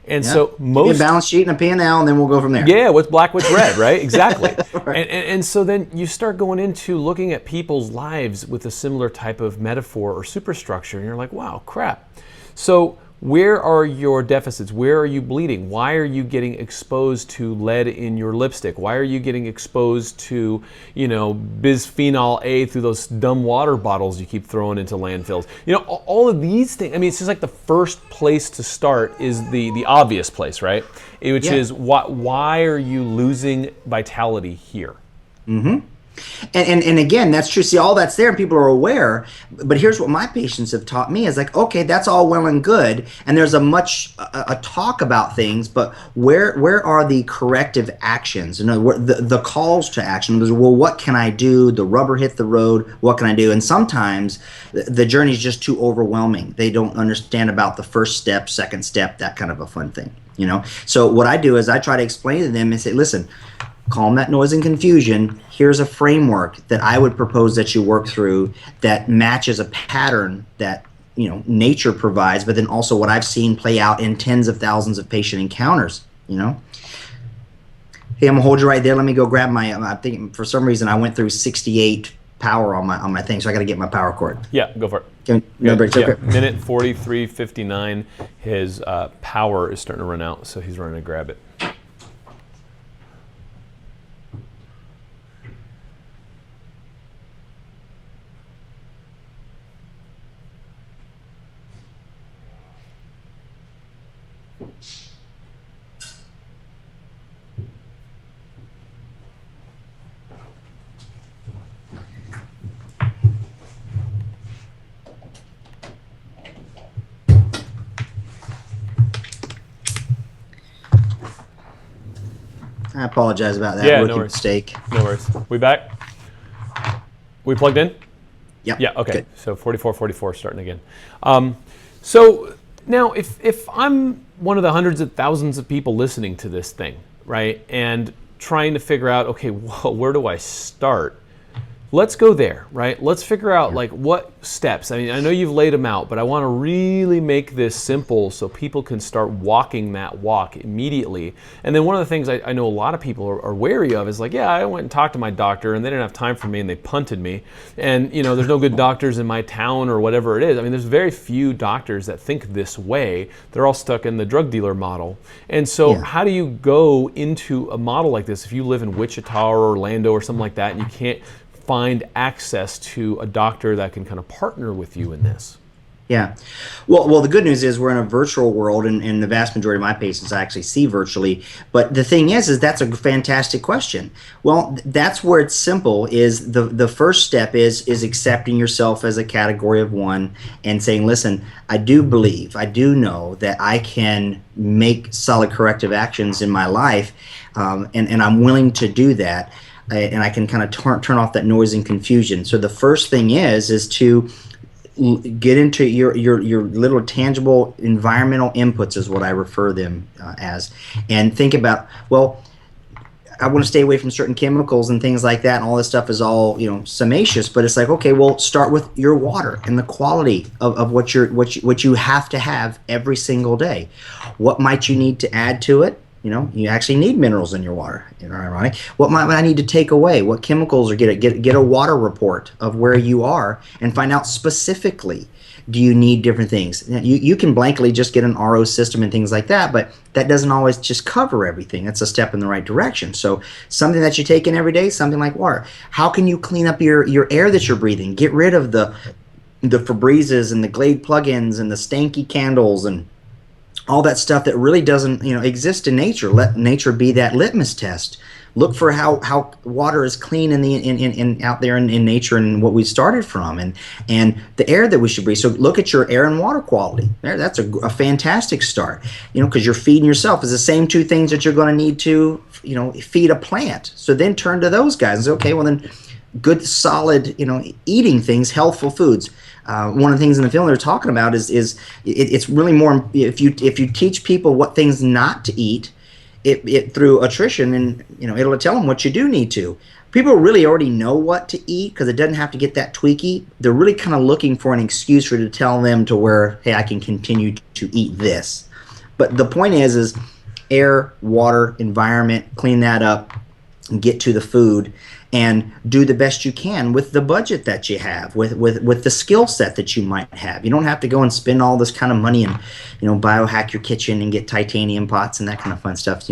And so most... a balance sheet and a P&L, and then we'll go from there. Yeah, what's black, what's red, right? Exactly. Right. And so then you start going into looking at people's lives with a similar type of metaphor or superstructure, and you're like, wow, crap. So where are your deficits? Where are you bleeding? Why are you getting exposed to lead in your lipstick? Why are you getting exposed to, bisphenol A through those dumb water bottles you keep throwing into landfills? All of these things. I mean, it's just like the first place to start is the obvious place, right? Which is why are you losing vitality here? Mm-hmm. And again, that's true. See, all that's there and people are aware. But here's what my patients have taught me is like, okay, that's all well and good. And there's a talk about things, but where are the corrective actions? The calls to action. Well, what can I do? The rubber hit the road. What can I do? And sometimes the journey is just too overwhelming. They don't understand about the first step, second step, that kind of a fun thing. So what I do is I try to explain to them and say, listen, calm that noise and confusion. Here's a framework that I would propose that you work through that matches a pattern that nature provides, but then also what I've seen play out in tens of thousands of patient encounters. Hey, I'm gonna hold you right there. Let me go grab my. I think for some reason I went through 68 power on my thing, so I got to get my power cord. Yeah, go for it. Minute 43:59. His power is starting to run out, so he's running to grab it. I apologize about that. Yeah, rookie mistake. No worries. We back? We plugged in? Yep. Yeah, okay. Good. So 44, starting again. So now if I'm one of the hundreds of thousands of people listening to this thing, right, and trying to figure out, okay, well, where do I start? Let's go there, right? Let's figure out like what steps. I mean, I know you've laid them out, but I want to really make this simple so people can start walking that walk immediately. And then one of the things I know a lot of people are wary of is like, yeah, I went and talked to my doctor and they didn't have time for me and they punted me. And there's no good doctors in my town or whatever it is. I mean, there's very few doctors that think this way. They're all stuck in the drug dealer model. And so how do you go into a model like this if you live in Wichita or Orlando or something like that and you can't find access to a doctor that can kind of partner with you in this? Yeah. Well, the good news is we're in a virtual world, and the vast majority of my patients I actually see virtually. But the thing is that's a fantastic question. Well, that's where it's simple. Is the first step is accepting yourself as a category of one and saying, listen, I do know that I can make solid corrective actions in my life, and I'm willing to do that. and I can kind of turn off that noise and confusion. So the first thing is to get into your little tangible environmental inputs is what I refer them as, and think about, well, I want to stay away from certain chemicals and things like that, and all this stuff is all, summacious, but it's like, okay, well, start with your water and the quality of what you have to have every single day. What might you need to add to it? You actually need minerals in your water. Ironic. What might I need to take away? What chemicals, or get a water report of where you are and find out specifically, do you need different things? You can blankly just get an RO system and things like that, but that doesn't always just cover everything. That's a step in the right direction. So something that you take in every day, something like water. How can you clean up your air that you're breathing? Get rid of the Febrezes and the Glade plugins and the stanky candles and all that stuff that really doesn't exist in nature. Let nature be that litmus test. Look for how water is clean in out there in nature and what we started from, and the air that we should breathe. So look at your air and water quality. That's a fantastic start. Because you're feeding yourself. It's the same two things that you're going to need to feed a plant. So then turn to those guys and say, okay, well then, good solid eating things, healthful foods. One of the things in the film they're talking about is it's really more, if you teach people what things not to eat, it through attrition, and it'll tell them what you do need to. People really already know what to eat because it doesn't have to get that tweaky. They're really kind of looking for an excuse for you to tell them to where, hey, I can continue to eat this. But the point is air, water, environment, clean that up, and get to the food. And do the best you can with the budget that you have, with the skill set that you might have. You don't have to go and spend all this kind of money and biohack your kitchen and get titanium pots and that kind of fun stuff.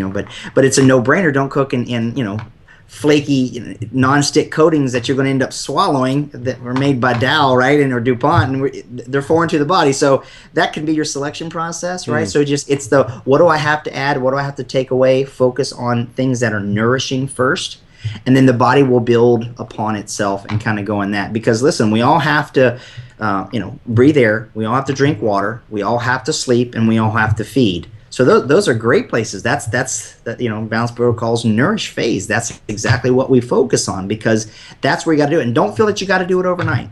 But it's a no-brainer. Don't cook in flaky non-stick coatings that you're going to end up swallowing that were made by Dow, right, or DuPont, and they're foreign to the body. So that can be your selection process, right? So it's the, what do I have to add? What do I have to take away? Focus on things that are nourishing first. And then the body will build upon itself and kind of go in that. Because listen, we all have to, breathe air. We all have to drink water. We all have to sleep, and we all have to feed. So those are great places. That's Balanced Protocol's nourish phase. That's exactly what we focus on, because that's where you got to do it. And don't feel that you got to do it overnight.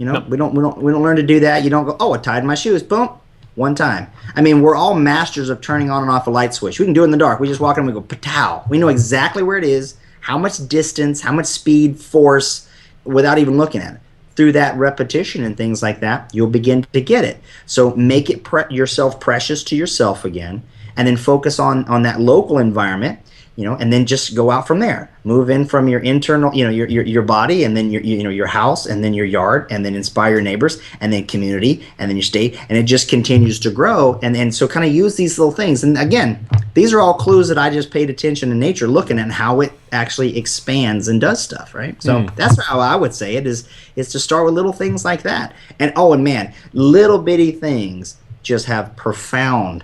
No. we don't learn to do that. You don't go, oh, I tied my shoes. Boom. One time. I mean, we're all masters of turning on and off a light switch. We can do it in the dark. We just walk in and we go, patow. We know exactly where it is, how much distance, how much speed, force, without even looking at it. Through that repetition and things like that, you'll begin to get it. So make it yourself precious to yourself again, and then focus on that local environment, and then just go out from there. Move in from your internal, your body, and then your house, and then your yard, and then inspire your neighbors, and then community, and then your state, and it just continues to grow. And so kind of use these little things. And again, these are all clues that I just paid attention in nature, looking at how it actually expands and does stuff, right? So that's how I would say it is to start with little things like that. And man, little bitty things just have profound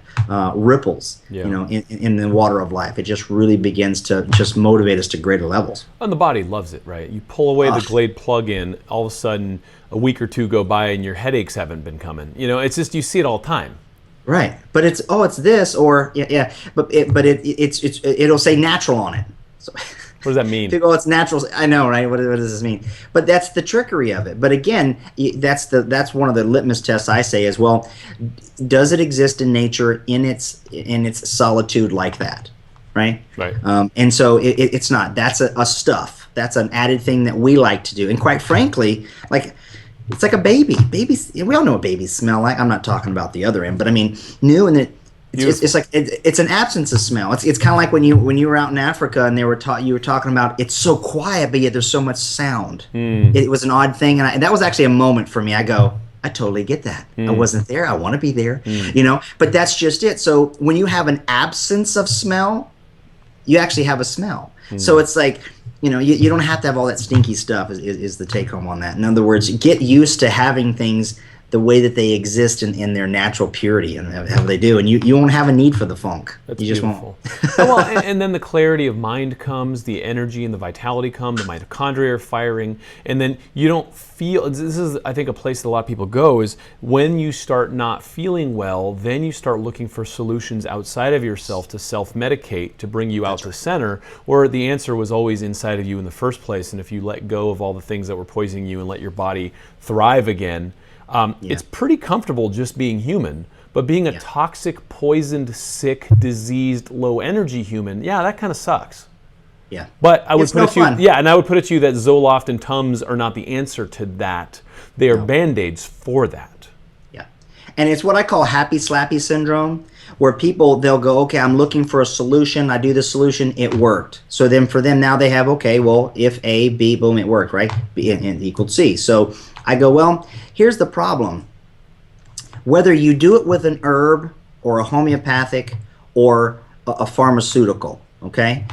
ripples, in the water of life. It just really begins to just motivate us to greater levels. And the body loves it, right? You pull away the Glade plug-in, all of a sudden a week or two go by and your headaches haven't been coming. It's just, you see it all the time. Right, but it's this, or but it'll say natural on it. So what does that mean? People, it's natural. I know, right? What does this mean? But that's the trickery of it. But again, that's one of the litmus tests I say as well. Does it exist in nature in its solitude like that? Right. Right. And so it's not. That's a stuff. That's an added thing that we like to do. And quite frankly, it's like a baby. Babies. We all know what babies smell like. I'm not talking about the other end, but I mean, new and it. It's like it's an absence of smell. It's kind of like when you were out in Africa and you were talking about it's so quiet, but yet there's so much sound. It was an odd thing, and that was actually a moment for me. I go, I totally get that. I wasn't there. I want to be there. But that's just it. So when you have an absence of smell, you actually have a smell. So it's like, you don't have to have all that stinky stuff. Is the take home on that? In other words, get used to having things the way that they exist in their natural purity and how they do. And you won't have a need for the funk. That's you just beautiful. won't. Well, and then the clarity of mind comes, the energy and the vitality come, the mitochondria are firing, and then you don't feel, this is, I think, a place that a lot of people go is when you start not feeling well, then you start looking for solutions outside of yourself to self-medicate, to bring you out to center, where the answer was always inside of you in the first place. And if you let go of all the things that were poisoning you and let your body thrive again, it's pretty comfortable just being human. But being a toxic, poisoned, sick, diseased, low energy human, that kind of sucks. Yeah. But I would it's put no it to you, fun. and I would put it to you that Zoloft and Tums are not the answer to that. They are Band-Aids for that. Yeah. And it's what I call happy slappy syndrome, where people, they'll go, okay, I'm looking for a solution. I do the solution, it worked. So then for them now they have, okay, well, if A, B, boom, it worked, right? B and equaled C. So I go, well, here's the problem. Whether you do it with an herb or a homeopathic or a pharmaceutical, okay?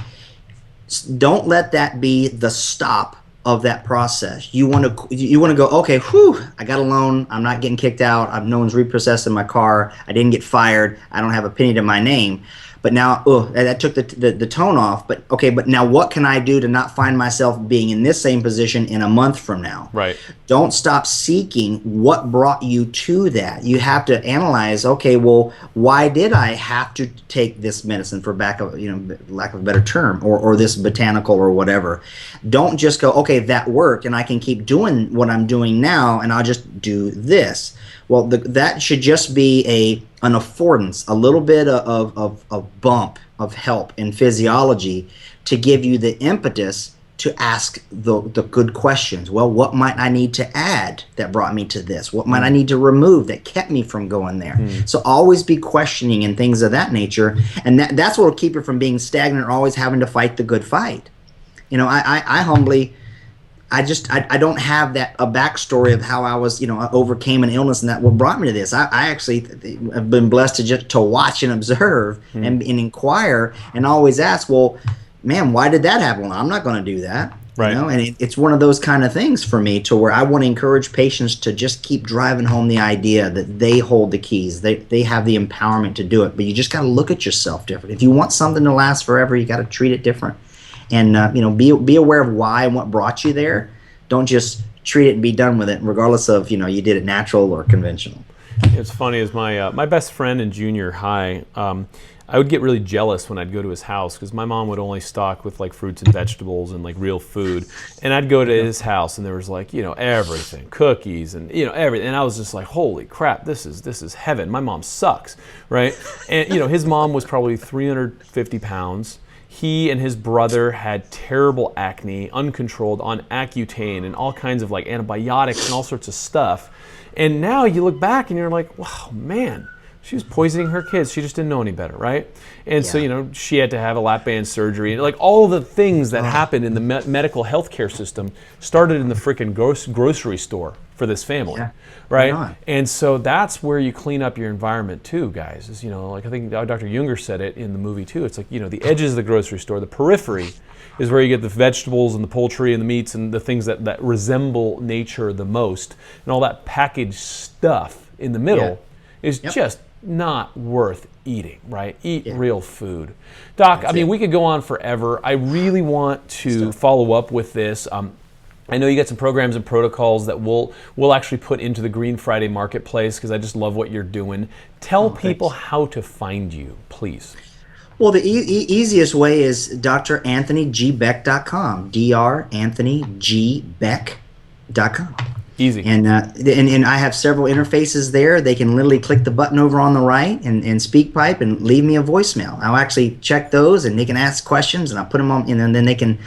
Don't let that be the stop of that process. You want to go, okay, whew, I got a loan. I'm not getting kicked out. No one's repossessing my car. I didn't get fired. I don't have a penny to my name. But now, that took the tone off. But okay, but now what can I do to not find myself being in this same position in a month from now? Right. Don't stop seeking what brought you to that. You have to analyze, okay, well, why did I have to take this medicine, for lack of a better term, or this botanical or whatever. Don't just go, okay, that worked and I can keep doing what I'm doing now and I'll just do this. Well, that should just be an affordance, a little bit of bump of help in physiology to give you the impetus to ask the good questions. Well, what might I need to add that brought me to this? What might I need to remove that kept me from going there? So always be questioning and things of that nature. And that's what will keep you from being stagnant or always having to fight the good fight. I humbly... I don't have a backstory of how I was, I overcame an illness and that what brought me to this. I actually have been blessed to watch and observe and inquire and always ask, well, man, why did that happen? Well, I'm not going to do that. Right. And it's one of those kind of things for me to where I want to encourage patients to just keep driving home the idea that they hold the keys. They have the empowerment to do it, but you just got to look at yourself different. If you want something to last forever, you got to treat it different. And be aware of why and what brought you there. Don't just treat it and be done with it, regardless of you did it natural or conventional. It's funny, as my best friend in junior high, I would get really jealous when I'd go to his house because my mom would only stock with like fruits and vegetables and like real food, and I'd go to his house and there was like everything, cookies and everything, and I was just like, holy crap, this is heaven. My mom sucks, right? And his mom was probably 350 pounds. He and his brother had terrible acne, uncontrolled, on Accutane and all kinds of like antibiotics and all sorts of stuff. And now you look back and you're like, wow, man, she was poisoning her kids. She just didn't know any better, right? And so, she had to have a lap band surgery. And like all the things that happened in the medical healthcare system started in the freaking grocery store for this family, right? And so that's where you clean up your environment too, guys. Is, like I think Dr. Junger said it in the movie too. It's like, the edges of the grocery store, the periphery is where you get the vegetables and the poultry and the meats and the things that resemble nature the most. And all that packaged stuff in the middle is just not worth eating, right? Eat real food. Doc, I mean, we could go on forever. I really want to follow up with this. I know you got some programs and protocols that we'll actually put into the Green Friday Marketplace because I just love what you're doing. Tell people how to find you, please. Well, the easiest way is DrAnthonyGBeck.com, DrAnthonyGBeck.com. Easy. And I have several interfaces there. They can literally click the button over on the right and speak pipe and leave me a voicemail. I'll actually check those and they can ask questions and I'll put them on, and then they can,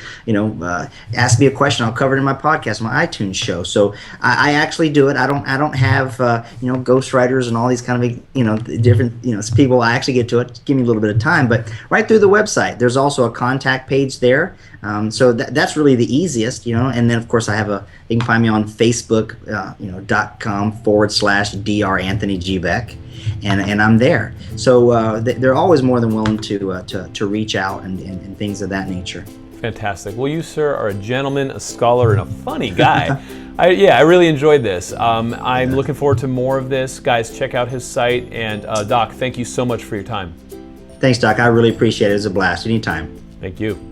ask me a question. I'll cover it in my podcast, my iTunes show. So I actually do it. I don't have, ghostwriters and all these kind of, different, people. I actually get to it. Give me a little bit of time, but right through the website, there's also a contact page there. So that's really the easiest, and then of course you can find me on Facebook, .com/DrAnthonyGbeck, and I'm there. So they're always more than willing to reach out and things of that nature. Fantastic. Well, you, sir, are a gentleman, a scholar, and a funny guy. I really enjoyed this. I'm looking forward to more of this. Guys, check out his site. And Doc, thank you so much for your time. Thanks, Doc. I really appreciate it. It was a blast. Anytime. Thank you.